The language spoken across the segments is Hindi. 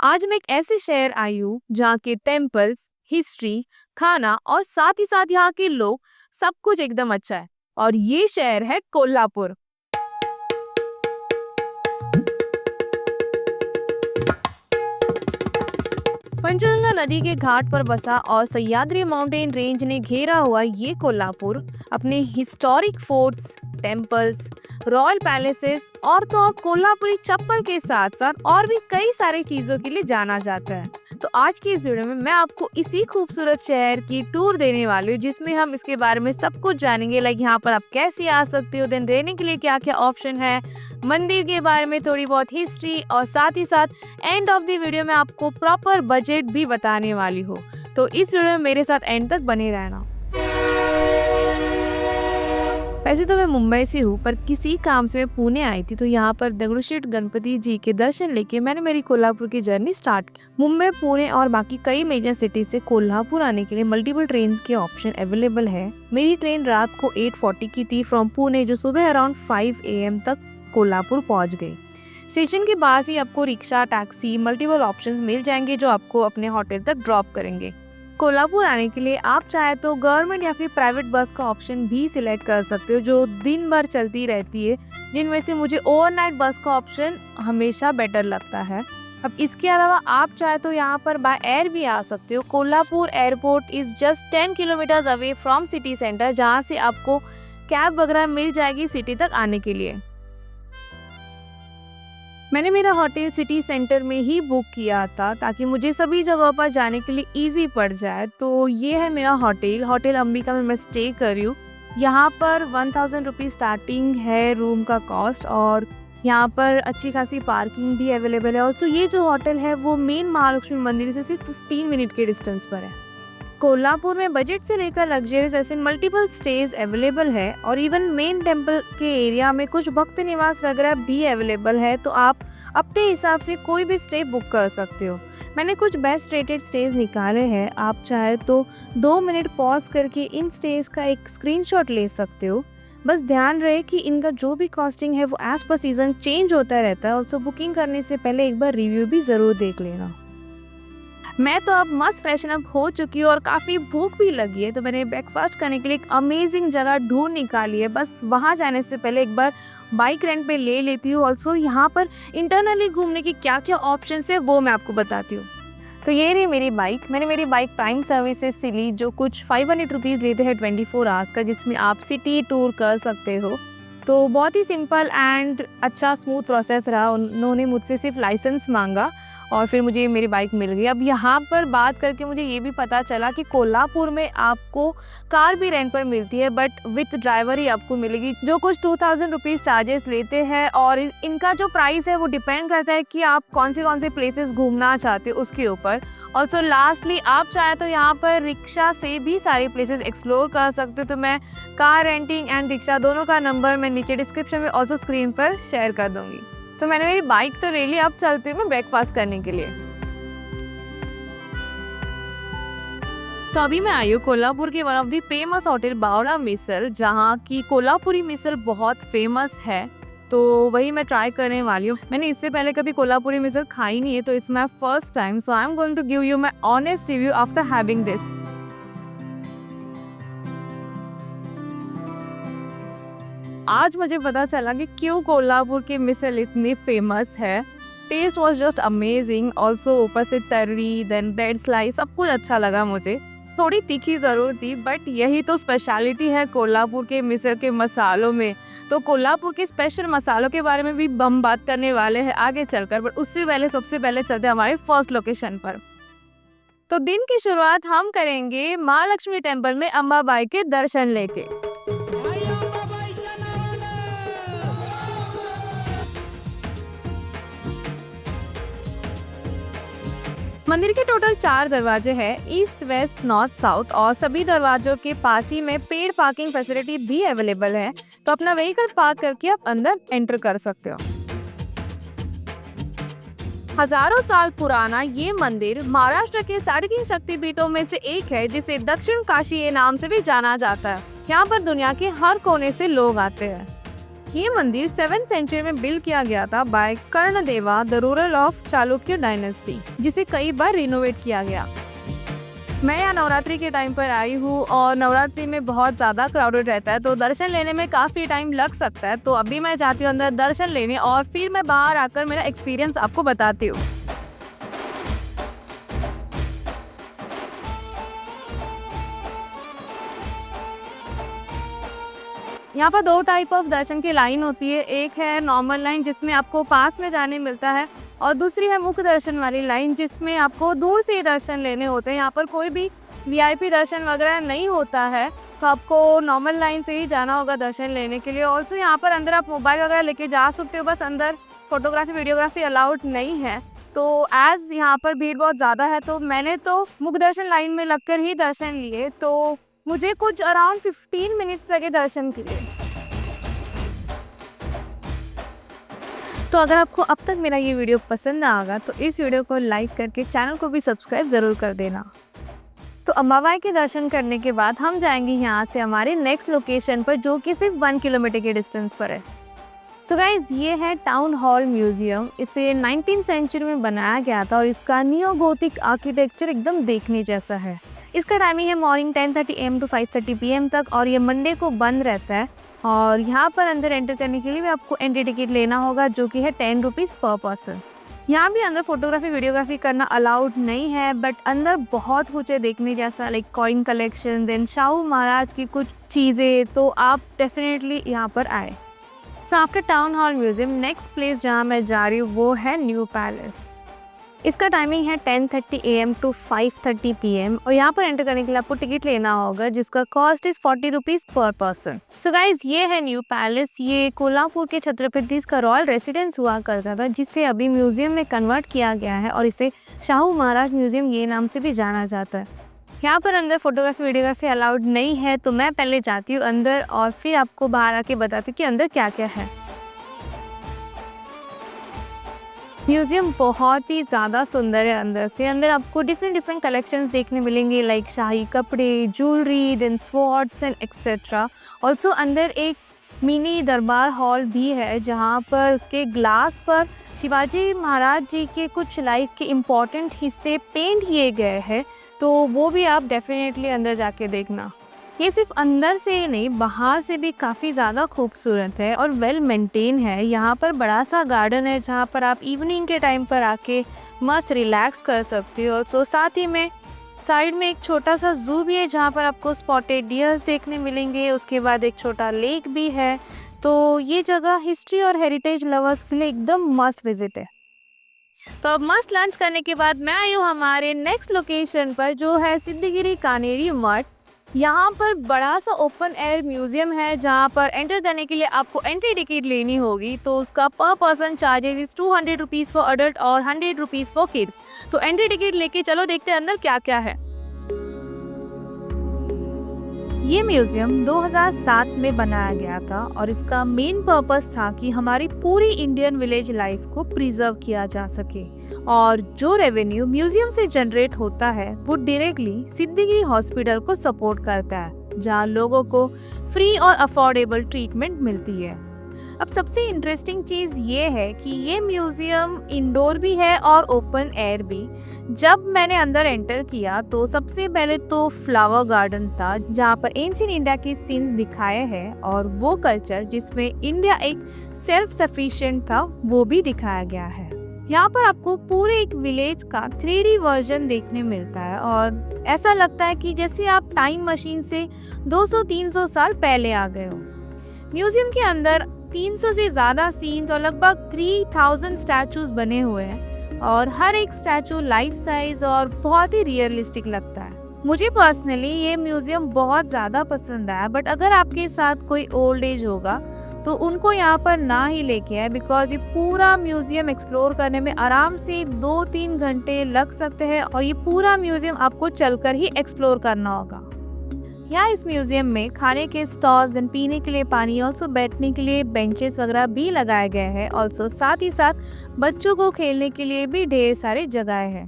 आज मैं एक ऐसे शहर आई हूँ जहाँ के टेम्पल्स, हिस्ट्री, खाना और साथ ही साथ यहाँ के लोग सब कुछ एकदम अच्छा है। और ये शहर है कोल्हापुर। पंचगंगा नदी के घाट पर बसा और सह्याद्री माउंटेन रेंज ने घेरा हुआ ये कोल्हापुर अपने historic forts, temples, royal palaces और तो और कोल्हापुरी चप्पल के साथ साथ और भी कई सारी चीजों के लिए जाना जाता है। तो आज की इस वीडियो में मैं आपको इसी खूबसूरत शहर की टूर देने वाली हूँ, जिसमें हम इसके बारे में सब कुछ जानेंगे। लाइक यहाँ पर आप कैसे आ सकते हो, देन रहने के लिए क्या क्या ऑप्शन है, मंदिर के बारे में थोड़ी बहुत हिस्ट्री, और साथ ही साथ एंड ऑफ द वीडियो में आपको प्रॉपर बजट भी बताने वाली हूँ। तो इस वीडियो में मेरे साथ एंड तक बने रहना। वैसे तो मैं मुंबई से हूँ, पर किसी काम से मैं पुणे आई थी, तो यहाँ पर दगड़ूशेठ गणपति जी के दर्शन लेके मैंने मेरी कोल्हापुर की जर्नी स्टार्ट की। मुंबई, पुणे और बाकी कई मेजर सिटी से कोल्हापुर आने के लिए मल्टीपल ट्रेन के ऑप्शन अवेलेबल है। मेरी ट्रेन रात को 8:40 की थी फ्रॉम पुणे, जो सुबह अराउंड 5 AM तक कोल्हापुर पहुँच गई। स्टेशन के पास ही आपको रिक्शा, टैक्सी, मल्टीपल ऑप्शंस मिल जाएंगे जो आपको अपने होटल तक ड्रॉप करेंगे। कोल्हापुर आने के लिए आप चाहे तो गवर्नमेंट या फिर प्राइवेट बस का ऑप्शन भी सिलेक्ट कर सकते हो, जो दिन भर चलती रहती है, जिनमें से मुझे ओवरनाइट बस का ऑप्शन हमेशा बेटर लगता है। अब इसके अलावा आप चाहे तो यहाँ पर बाय एयर भी आ सकते हो। Kolhapur airport is just 10 kilometres away from city centre, जहाँ से आपको कैब वगैरह मिल जाएगी सिटी तक आने के लिए। मैंने मेरा होटल सिटी सेंटर में ही बुक किया था ताकि मुझे सभी जगहों पर जाने के लिए इजी पड़ जाए। तो ये है मेरा होटल अंबिका में मैं स्टे कर रही हूँ। यहाँ पर 1000 रुपीज़ स्टार्टिंग है रूम का कॉस्ट, और यहाँ पर अच्छी खासी पार्किंग भी अवेलेबल है। ऑल्सो ये जो होटल है वो मेन महालक्ष्मी मंदिर से सिर्फ 15 मिनट के डिस्टेंस पर है। कोल्हापुर में बजट से लेकर लग्जरियस ऐसे मल्टीपल स्टेज अवेलेबल है, और इवन मेन टेम्पल के एरिया में कुछ भक्त निवास वगैरह भी अवेलेबल है। तो आप अपने हिसाब से कोई भी स्टे बुक कर सकते हो। मैंने कुछ बेस्ट रेटेड स्टेज निकाले हैं। आप चाहे तो 2 मिनट पॉज करके इन स्टेज का एक स्क्रीनशॉट ले सकते हो। बस ध्यान रहे कि इनका जो भी कॉस्टिंग है वो एज पर सीजन चेंज होता रहता है। ऑल्सो बुकिंग करने से पहले एक बार रिव्यू भी ज़रूर देख लेना। मैं तो अब मस्त फ्रेशन अप हो चुकी हूँ और काफ़ी भूख भी लगी है, तो मैंने ब्रेकफास्ट करने के लिए एक अमेजिंग जगह ढूंढ निकाली है। बस वहाँ जाने से पहले एक बार बाइक रेंट पे ले लेती हूँ। ऑल्सो यहाँ पर इंटरनली घूमने की क्या क्या ऑप्शंस है वो मैं आपको बताती हूँ। तो ये रही मेरी बाइक। मैंने मेरी बाइक प्राइम सर्विसेज से ली, जो कुछ 500 रुपीज़ लेते हैं 24 आवर्स का, जिसमें आप सिटी टूर कर सकते हो। तो बहुत ही सिंपल एंड अच्छा स्मूथ प्रोसेस रहा। उन्होंने मुझसे सिर्फ लाइसेंस मांगा और फिर मुझे मेरी बाइक मिल गई। अब यहाँ पर बात करके मुझे ये भी पता चला कि कोल्हापुर में आपको कार भी रेंट पर मिलती है, बट विथ ड्राइवर ही आपको मिलेगी, जो कुछ 2000 रुपीज़ चार्जेस लेते हैं। और इनका जो प्राइस है वो डिपेंड करता है कि आप कौन से प्लेसेस घूमना चाहते हो उसके ऊपर। ऑल्सो लास्टली आप चाहे तो यहाँ पर रिक्शा से भी सारे प्लेसेस एक्सप्लोर कर सकते हो। तो मैं कार रेंटिंग एंड रिक्शा दोनों का नंबर मैं नीचे डिस्क्रिप्शन में ऑल्सो स्क्रीन पर शेयर कर दूँगी। तो मैंने मेरी बाइक तो ले ली, अब चलती हूँ मैं ब्रेकफास्ट करने के लिए। तो अभी मैं आई हूँ कोल्हापुर के one of the famous hotel Bawada Misal, जहाँ की कोल्हापुरी मिसल बहुत फेमस है। तो वही मैं ट्राई करने वाली हूँ। मैंने इससे पहले कभी कोल्हापुरी मिसल खाई नहीं है, तो it's my first time. So I am going to give you my honest review after having this. आज मुझे पता चला कि क्यों कोल्हापुर की मिसल इतनी फेमस है। Taste was just amazing. Also ऊपर से तर्री, देन ब्रेड स्लाइस, सब कुछ अच्छा लगा मुझे। थोड़ी तीखी ज़रूर थी, बट यही तो स्पेशलिटी है कोल्हापुर के मिसल के मसालों में। तो कोल्हापुर के स्पेशल मसालों के बारे में भी हम बात करने वाले हैं आगे चलकर, बट उससे पहले सबसे पहले चलते हैं हमारे फर्स्ट लोकेशन पर। तो दिन की शुरुआत हम करेंगे महालक्ष्मी टेम्पल में अंबाबाई के दर्शन लेके। मंदिर के टोटल 4 दरवाजे हैं, ईस्ट, वेस्ट, नॉर्थ, साउथ, और सभी दरवाजों के पास ही में पेड पार्किंग फैसिलिटी भी अवेलेबल है। तो अपना व्हीकल पार्क करके आप अंदर एंटर कर सकते हो। हजारों साल पुराना ये मंदिर महाराष्ट्र के 3.5 शक्तिपीठों में से एक है, जिसे दक्षिण काशी के नाम से भी जाना जाता है। यहाँ पर दुनिया के हर कोने से लोग आते हैं। ये मंदिर 7th सेंचुरी में बिल्ड किया गया था by Karnadeva the ruler of Chalukya dynasty, जिसे कई बार रिनोवेट किया गया। मैं यहाँ नवरात्रि के टाइम पर आई हूँ और नवरात्रि में बहुत ज़्यादा क्राउडेड रहता है, तो दर्शन लेने में काफ़ी टाइम लग सकता है। तो अभी मैं जाती हूँ अंदर दर्शन लेने और फिर मैं बाहर आकर मेरा एक्सपीरियंस आपको बताती हूँ। यहाँ पर 2 टाइप ऑफ दर्शन की लाइन होती है। एक है नॉर्मल लाइन जिसमें आपको पास में जाने मिलता है, और दूसरी है मुख्य दर्शन वाली लाइन जिसमें आपको दूर से ही दर्शन लेने होते हैं। यहाँ पर कोई भी वीआईपी दर्शन वगैरह नहीं होता है, तो आपको नॉर्मल लाइन से ही जाना होगा दर्शन लेने के लिए। ऑल्सो यहाँ पर अंदर आप मोबाइल वगैरह लेके जा सकते हो, बस अंदर फोटोग्राफी वीडियोग्राफी अलाउड नहीं है। तो एज़ यहाँ पर भीड़ बहुत ज़्यादा है, तो मैंने तो मुख्य दर्शन लाइन में लगकर ही दर्शन लिए, तो मुझे कुछ अराउंड 15 मिनट्स लगे दर्शन के लिए। तो अगर आपको अब तक मेरा ये वीडियो पसंद आएगा तो इस वीडियो को लाइक करके चैनल को भी सब्सक्राइब ज़रूर कर देना। तो अंबाबाई के दर्शन करने के बाद हम जाएंगे यहाँ से हमारे नेक्स्ट लोकेशन पर, जो कि सिर्फ 1 किलोमीटर के डिस्टेंस पर है। सो गाइज, ये है टाउन हॉल म्यूजियम। इसे 19th सेंचुरी में बनाया गया था और इसका नियो गोथिक आर्किटेक्चर एकदम देखने जैसा है। इसका टाइमिंग है मॉर्निंग 10:30 AM to 5:30 PM तक, और ये मंडे को बंद रहता है। और यहाँ पर अंदर एंटर करने के लिए भी आपको एंट्री टिकट लेना होगा, जो कि है 10 रुपीज़ पर पर्सन। यहाँ भी अंदर फोटोग्राफी वीडियोग्राफी करना अलाउड नहीं है, बट अंदर बहुत कुछ है देखने जैसा, like coin collection, then Shahu Maharaj की कुछ चीज़ें, तो आप डेफिनेटली यहाँ पर आए। So after town hall museum, next place जहाँ मैं जा रही हूँ वो है न्यू पैलेस। इसका टाइमिंग है 10:30 AM to 5:30 PM, और यहाँ पर एंटर करने के लिए आपको टिकट लेना होगा, जिसका कॉस्ट इज़ 40 रुपीज़ पर पर्सन। सो गाइज, ये है न्यू पैलेस। ये कोल्हापुर के छत्रपति का रॉयल रेसिडेंस हुआ करता था, जिसे अभी म्यूजियम में कन्वर्ट किया गया है, और इसे शाहू महाराज म्यूजियम ये नाम से भी जाना जाता है। यहाँ पर अंदर फोटोग्राफी वीडियोग्राफी अलाउड नहीं है, तो मैं पहले जाती हूँ अंदर और फिर आपको बाहर आके बताती हूँ कि अंदर क्या क्या है। म्यूज़ियम बहुत ही ज़्यादा सुंदर है अंदर से। अंदर आपको डिफरेंट कलेक्शंस देखने मिलेंगे, लाइक शाही कपड़े, jewellery, then swords and etcetera. Also अंदर एक मिनी दरबार हॉल भी है, जहाँ पर उसके ग्लास पर शिवाजी महाराज जी के कुछ लाइफ के इम्पॉर्टेंट हिस्से पेंट किए गए हैं, तो वो भी आप डेफिनेटली अंदर जाके देखना। ये सिर्फ अंदर से ही नहीं, बाहर से भी काफ़ी ज़्यादा खूबसूरत है और वेल मेंटेन है। यहाँ पर बड़ा सा गार्डन है, जहाँ पर आप इवनिंग के टाइम पर आके मस्त रिलैक्स कर सकते हो। सो साथ ही में साइड में एक छोटा सा जू भी है, जहाँ पर आपको स्पॉटेड डियर्स देखने मिलेंगे। उसके बाद एक छोटा लेक भी है। तो ये जगह हिस्ट्री और हेरिटेज लवर्स के लिए एकदम मस्त विजिट है। तो अब मस्त लंच करने के बाद मैं आई हूँ हमारे नेक्स्ट लोकेशन पर, जो है सिद्धगिरी कानेरी मठ। यहाँ पर बड़ा सा ओपन एयर म्यूजियम है, जहाँ पर एंटर करने के लिए आपको एंट्री टिकट लेनी होगी। तो उसका पर person charges is 200 rupees for adult और 100 रुपीज़ फॉर किड्स। तो एंट्री टिकट लेके चलो देखते हैं अंदर क्या क्या है। ये म्यूजियम 2007 में बनाया गया था और इसका मेन पर्पस था कि हमारी पूरी इंडियन विलेज लाइफ को प्रिजर्व किया जा सके, और जो रेवेन्यू म्यूजियम से जनरेट होता है वो डायरेक्टली सिद्धगिरी हॉस्पिटल को सपोर्ट करता है, जहाँ लोगों को फ्री और अफोर्डेबल ट्रीटमेंट मिलती है। अब सबसे इंटरेस्टिंग चीज़ ये है कि ये म्यूजियम इंडोर भी है और ओपन एयर भी। जब मैंने अंदर एंटर किया तो सबसे पहले तो फ्लावर गार्डन था, जहाँ पर एंशिएंट इंडिया के सीन्स दिखाए हैं, और वो कल्चर जिसमें इंडिया एक सेल्फ सफिशिएंट था वो भी दिखाया गया है। यहाँ पर आपको पूरे एक विलेज का 3D वर्जन देखने मिलता है, और ऐसा लगता है कि जैसे आप टाइम मशीन से 200-300 साल पहले आ गए हो। म्यूजियम के अंदर 300 से ज़्यादा सीन्स और लगभग 3000 स्टैचूज बने हुए हैं, और हर एक स्टैचू लाइफ साइज और बहुत ही रियलिस्टिक लगता है। मुझे पर्सनली ये म्यूजियम बहुत ज़्यादा पसंद आया, बट अगर आपके साथ कोई ओल्ड एज होगा तो उनको यहाँ पर ना ही लेके आए, बिकॉज ये पूरा म्यूजियम एक्सप्लोर करने में आराम से 2-3 घंटे लग सकते हैं, और ये पूरा म्यूजियम आपको चलकर ही एक्सप्लोर करना होगा। यहाँ इस म्यूजियम में खाने के स्टॉल्स, देन पीने के लिए पानी, ऑल्सो बैठने के लिए बेंचेस वगैरह भी लगाए गए हैं। ऑल्सो साथ ही साथ बच्चों को खेलने के लिए भी ढेर सारे जगह हैं।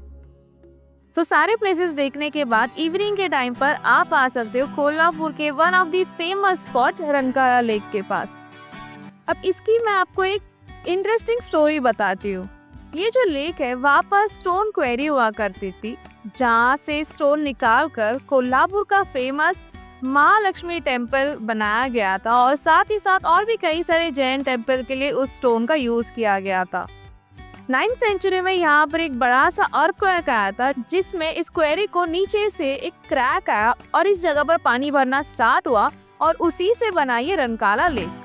तो सारे प्लेसेस देखने के बाद इवनिंग के टाइम पर आप आ सकते हो कोल्हापुर के one of the famous spot Rankala lake के पास। अब इसकी मैं आपको एक इंटरेस्टिंग स्टोरी बताती हूँ। ये जो लेक है वहाँ पर स्टोन क्वेरी हुआ करती थी, जहाँ से स्टोन निकाल कर कोल्हापुर का फेमस महालक्ष्मी टेम्पल बनाया गया था और साथ ही साथ और भी कई सारे जैन टेम्पल के लिए उस स्टोन का यूज किया गया था। 9th सेंचुरी में यहाँ पर एक बड़ा सा अर्थक्वेक आया था, जिसमें इस क्वेरी को नीचे से एक क्रैक आया और इस जगह पर पानी भरना स्टार्ट हुआ और उसी से बना ये रंकाला लेक।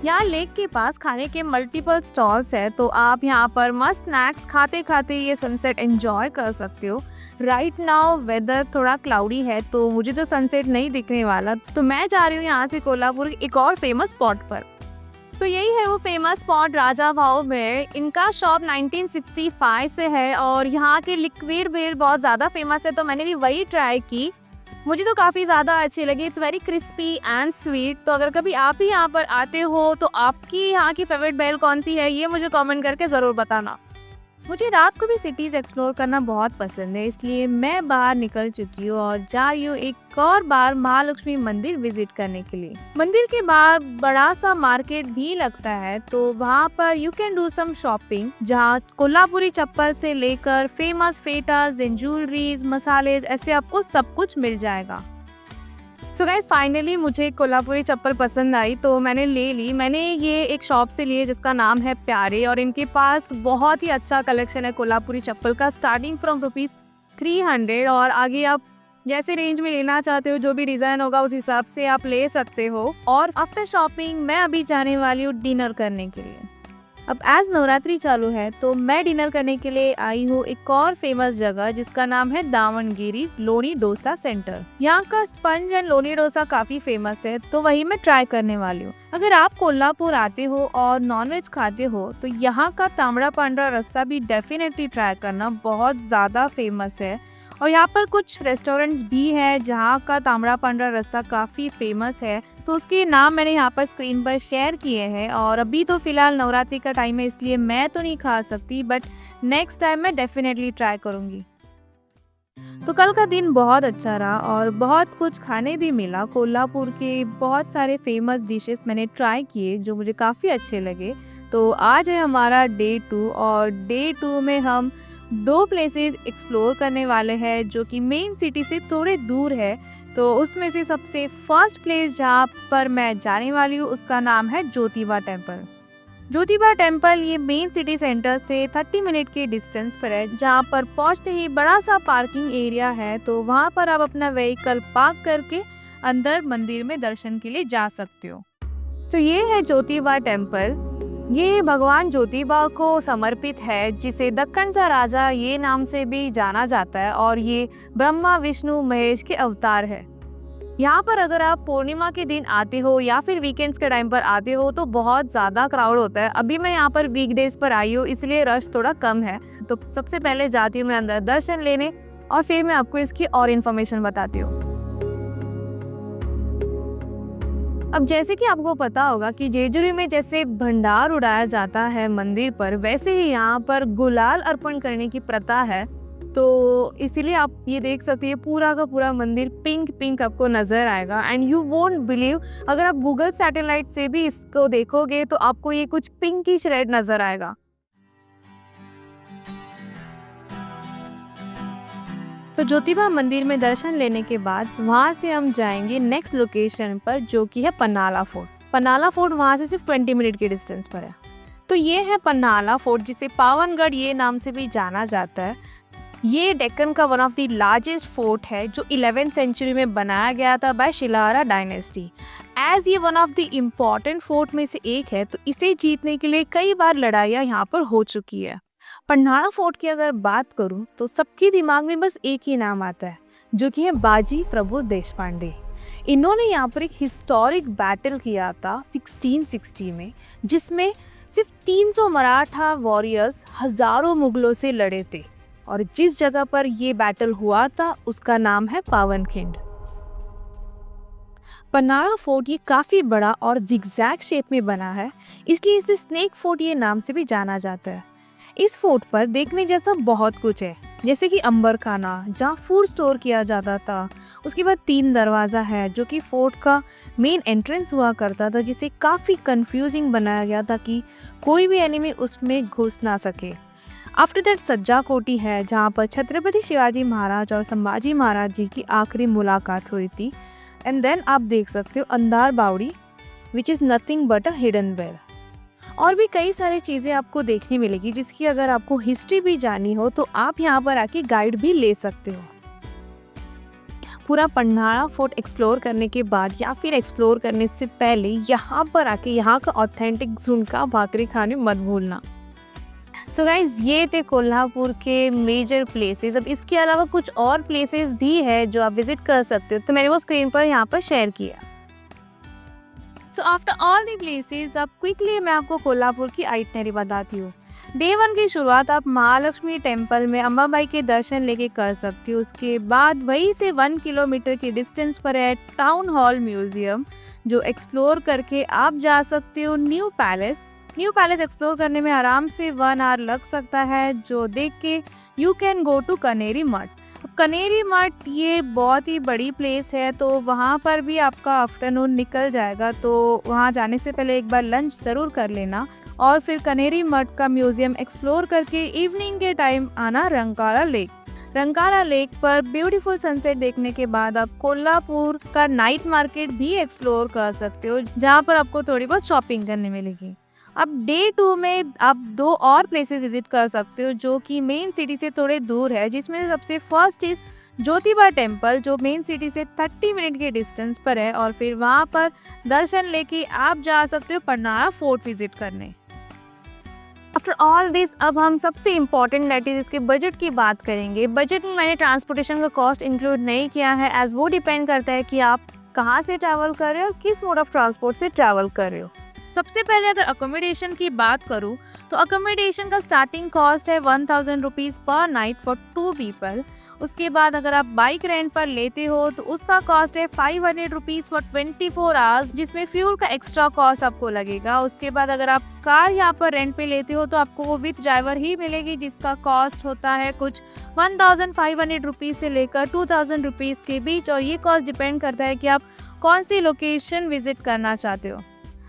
यहाँ लेक के पास खाने के मल्टीपल स्टॉल्स है, तो आप यहाँ पर मस्त स्नैक्स खाते खाते ये सनसेट एंजॉय कर सकते हो। राइट नाउ वेदर थोड़ा क्लाउडी है, तो मुझे तो सनसेट नहीं दिखने वाला, तो मैं जा रही हूँ यहाँ से कोल्हापुर एक और फेमस स्पॉट पर। तो यही है वो फेमस स्पॉट राजा भाऊ भेल। इनका शॉप 1965 से है और यहाँ के लिक्विड भेल बहुत ज़्यादा फेमस है, तो मैंने भी वही ट्राई की। मुझे तो काफ़ी ज़्यादा अच्छी लगी। It's very crispy and sweet. तो अगर कभी आप ही यहाँ पर आते हो तो आपकी यहाँ की फेवरेट भेल कौन सी है, ये मुझे कमेंट करके ज़रूर बताना। मुझे रात को भी सिटीज़ एक्सप्लोर करना बहुत पसंद है, इसलिए मैं बाहर निकल चुकी हूँ और जा रही हूँ एक और बार महालक्ष्मी मंदिर विजिट करने के लिए। मंदिर के बाहर बड़ा सा मार्केट भी लगता है, तो वहाँ पर you can do some shopping, जहाँ कोल्हापुरी चप्पल से लेकर फेमस फेटास एंड ज्वेलरीज, मसाले, ऐसे आपको सब कुछ मिल जाएगा। सो गाइस, फाइनली मुझे कोल्हापुरी चप्पल पसंद आई तो मैंने ले ली। मैंने ये एक शॉप से लिए जिसका नाम है प्यारे, और इनके पास बहुत ही अच्छा कलेक्शन है कोल्हापुरी चप्पल का, स्टार्टिंग फ्रॉम ₹300 और आगे आप जैसे रेंज में लेना चाहते हो, जो भी डिज़ाइन होगा उस हिसाब से आप ले सकते हो। और आफ्टर शॉपिंग मैं अभी जाने वाली हूँ डिनर करने के लिए। अब एज नवरात्रि चालू है तो मैं डिनर करने के लिए आई हूँ एक और फेमस जगह जिसका नाम है दावणगिरी लोनी डोसा सेंटर। यहाँ का स्पंज एंड लोनी डोसा काफी फेमस है, तो वही मैं ट्राई करने वाली हूँ। अगर आप कोल्हापुर आते हो और नॉनवेज खाते हो तो यहाँ का तांबड़ा पांडरा रस्सा भी डेफिनेटली ट्राई करना, बहुत ज़्यादा फेमस है। और यहाँ पर कुछ रेस्टोरेंट्स भी है जहाँ का तांबड़ा पांडरा रस्सा काफ़ी फेमस है, तो उसके नाम मैंने यहाँ पर स्क्रीन पर शेयर किए हैं। और अभी तो फिलहाल नवरात्रि का टाइम है, इसलिए मैं तो नहीं खा सकती, बट नेक्स्ट टाइम मैं डेफिनेटली ट्राई करूँगी। तो कल का दिन बहुत अच्छा रहा और बहुत कुछ खाने भी मिला। कोल्हापुर के बहुत सारे फेमस डिशेस मैंने ट्राई किए जो मुझे काफ़ी अच्छे लगे। तो आज है हमारा डे 2 और डे 2 में हम 2 प्लेसेस एक्सप्लोर करने वाले हैं जो कि मेन सिटी से थोड़े दूर है। तो उसमें से सबसे फर्स्ट प्लेस जहाँ पर मैं जाने वाली हूँ उसका नाम है ज्योतिबा टेम्पल। ज्योतिबा टेम्पल ये मेन सिटी सेंटर से 30 मिनट के डिस्टेंस पर है, जहाँ पर पहुँचते ही बड़ा सा पार्किंग एरिया है, तो वहाँ पर आप अपना व्हीकल पार्क करके अंदर मंदिर में दर्शन के लिए जा सकते हो। तो ये है ज्योतिबा टेम्पल। ये भगवान ज्योतिबा को समर्पित है, जिसे दक्कन का राजा ये नाम से भी जाना जाता है, और ये ब्रह्मा विष्णु महेश के अवतार है। यहाँ पर अगर आप पूर्णिमा के दिन आते हो या फिर वीकेंड्स के टाइम पर आते हो तो बहुत ज़्यादा क्राउड होता है। अभी मैं यहाँ पर वीकडेज पर आई हूँ, इसलिए रश थोड़ा कम है। तो सबसे पहले जाती हूँ मैं अंदर दर्शन लेने और फिर मैं आपको इसकी और इन्फॉर्मेशन बताती हूँ। अब जैसे कि आपको पता होगा कि जेजुरी में जैसे भंडार उड़ाया जाता है मंदिर पर, वैसे ही यहाँ पर गुलाल अर्पण करने की प्रथा है। तो इसीलिए आप ये देख सकते हैं पूरा का पूरा मंदिर पिंक पिंक आपको नज़र आएगा। एंड यू वोंट बिलीव, अगर आप गूगल सैटेलाइट से भी इसको देखोगे तो आपको ये कुछ पिंकिश रेड नज़र आएगा। तो ज्योतिबा मंदिर में दर्शन लेने के बाद वहाँ से हम जाएंगे नेक्स्ट लोकेशन पर, जो कि है पन्हाला फोर्ट। पन्हाला फोर्ट वहाँ से सिर्फ 20 मिनट के डिस्टेंस पर है। तो ये है पन्हाला फोर्ट, जिसे पावनगढ़ ये नाम से भी जाना जाता है। ये डेक्कन का one of the largest fort है जो 11th सेंचुरी में बनाया गया था बाय शिलाहारा डायनेस्टी। एज ये one of the important fort में से एक है, तो इसे जीतने के लिए कई बार लड़ाइयाँ यहाँ पर हो चुकी है। पन्हाड़ा फोर्ट की अगर बात करूं तो सबके दिमाग में बस एक ही नाम आता है, जो कि है बाजी प्रबोध देशपांडे। इन्होंने यहाँ पर एक हिस्टोरिक बैटल किया था 1660 में, जिसमें सिर्फ 300 मराठा वॉरियर्स हजारों मुगलों से लड़े थे। और जिस जगह पर ये बैटल हुआ था उसका नाम है पावनखिंड। पन्हाड़ा फोर्ट ये काफ़ी बड़ा और जिगजैग शेप में बना है, इसलिए इसे स्नेक फोर्ट ये नाम से भी जाना जाता है। इस फोर्ट पर देखने जैसा बहुत कुछ है। जैसे कि अंबरखाना जहाँ फूड स्टोर किया जाता था। उसके बाद 3 दरवाज़ा है जो कि फोर्ट का मेन एंट्रेंस हुआ करता था, जिसे काफ़ी कंफ्यूजिंग बनाया गया था कि कोई भी एनिमी उसमें घुस ना सके। आफ्टर दैट सज्जा कोठी है जहाँ पर छत्रपति शिवाजी महाराज और संभाजी महाराज जी की आखिरी मुलाकात हुई थी। एंड देन आप देख सकते हो अंधार बावड़ी which is nothing but a hidden well. और भी कई सारी चीज़ें आपको देखने मिलेगी जिसकी अगर आपको हिस्ट्री भी जाननी हो तो आप यहाँ पर आके गाइड भी ले सकते हो। पूरा पन्हाड़ा फोर्ट एक्सप्लोर करने के बाद या फिर एक्सप्लोर करने से पहले यहाँ पर आके यहाँ का ऑथेंटिक झुणका भाकरी खाने मत भूलना। सो गाइज ये थे कोल्हापुर के मेजर प्लेसेस। अब इसके अलावा कुछ और प्लेसेस भी है जो आप विजिट कर सकते हो, तो मैंने वो स्क्रीन पर यहाँ पर शेयर किया। So after all the places अब क्विकली मैं आपको कोल्हापुर की आइटनरी बताती हूँ। डे 1 की शुरुआत आप महालक्ष्मी टेम्पल में अम्बाबाई के दर्शन लेके कर सकती हो। उसके बाद वहीं से 1 किलोमीटर की डिस्टेंस पर है टाउन हॉल म्यूजियम, जो एक्सप्लोर करके आप जा सकते हो new palace. New palace explore करने में आराम से 1 आवर लग सकता है, जो देख के you can go to Kaneri Math. Kaneri मठ ये बहुत ही बड़ी प्लेस है, तो वहाँ पर भी आपका आफ्टरनून निकल जाएगा, तो वहाँ जाने से पहले एक बार लंच ज़रूर कर लेना और फिर कनेरी मठ का म्यूज़ियम एक्सप्लोर करके इवनिंग के टाइम आना रंकाला लेक। रंकाला लेक पर ब्यूटीफुल सनसेट देखने के बाद आप कोल्हापुर का नाइट मार्केट भी एक्सप्लोर कर सकते हो, जहाँ पर आपको थोड़ी बहुत शॉपिंग करने मिलेगी। अब डे 2 में आप 2 और प्लेसेस विजिट कर सकते हो जो कि मेन सिटी से थोड़े दूर है, जिसमें सबसे फर्स्ट इज ज्योतिबा टेम्पल, जो मेन सिटी से 30 मिनट के डिस्टेंस पर है, और फिर वहाँ पर दर्शन लेके आप जा सकते हो पन्हाड़ा फोर्ट विजिट करने। आफ्टर ऑल दिस अब हम सबसे इम्पॉर्टेंट दैट इज इसके बजट की बात करेंगे। बजट में मैंने ट्रांसपोर्टेशन का कॉस्ट इंक्लूड नहीं किया है, एज वो डिपेंड करता है कि आप कहाँ से ट्रैवल कर रहे हो, किस मोड ऑफ ट्रांसपोर्ट से ट्रैवल कर रहे हो। सबसे पहले अगर अकोमोडेशन की बात करूँ तो अकोमोडेशन का स्टार्टिंग कॉस्ट है 1000 रुपीज़ पर नाइट फॉर 2 पीपल। उसके बाद अगर आप बाइक रेंट पर लेते हो तो उसका कॉस्ट है 500 रुपीज़ फॉर 24 आवर्स, जिसमें फ्यूल का एक्स्ट्रा कॉस्ट आपको लगेगा। उसके बाद अगर आप कार यहाँ पर रेंट पे लेते हो तो आपको वो विथ ड्राइवर ही मिलेगी, जिसका कॉस्ट होता है कुछ 1500 रुपीज़ से लेकर 2000 रुपीज़ के बीच, और ये कॉस्ट डिपेंड करता है कि आप कौन सी लोकेशन विजिट करना चाहते हो।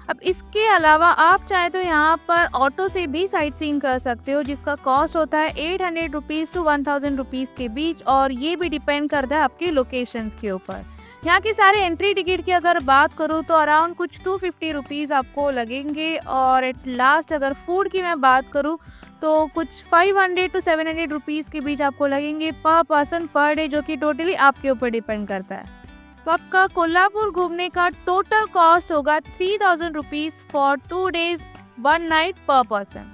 अब इसके अलावा आप चाहे तो यहाँ पर ऑटो से भी साइट सीइंग कर सकते हो, जिसका कॉस्ट होता है 800 रुपीज़ टू 1000 रुपीज़ के बीच, और ये भी डिपेंड करता है आपके लोकेशंस के ऊपर। यहाँ के सारे एंट्री टिकट की अगर बात करूँ तो अराउंड कुछ 250 रुपीज़ आपको लगेंगे, और एट लास्ट अगर फूड की मैं बात करूँ तो कुछ 500 टू 700 रुपीज़ के बीच आपको लगेंगे पर पर्सन पर डे, जो कि टोटली आपके ऊपर डिपेंड करता है। तो आपका कोल्हापुर घूमने का टोटल कॉस्ट होगा 3000 रुपीज़ फॉर 2 डेज 1 नाइट पर पर्सन।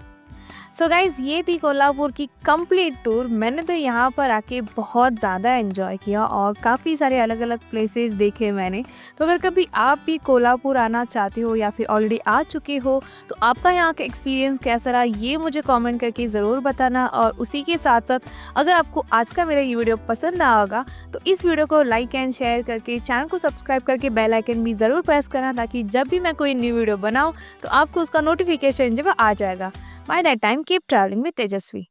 सो गाइज ये थी कोल्हापुर की कंप्लीट टूर। मैंने तो यहाँ पर आके बहुत ज़्यादा एंजॉय किया और काफ़ी सारे अलग अलग प्लेसेस देखे मैंने। तो अगर कभी आप भी कोल्हापुर आना चाहते हो या फिर ऑलरेडी आ चुके हो तो आपका यहाँ का एक्सपीरियंस कैसा रहा ये मुझे कमेंट करके ज़रूर बताना। और उसी के साथ साथ अगर आपको आज का मेरा ये वीडियो पसंद आया होगा तो इस वीडियो को लाइक एंड शेयर करके चैनल को सब्सक्राइब करके बेल आइकन भी ज़रूर प्रेस करना, ताकि जब भी मैं कोई न्यू वीडियो बनाऊँ तो आपको उसका नोटिफिकेशन जब आ जाएगा। By that time, keep traveling with Tejasvi.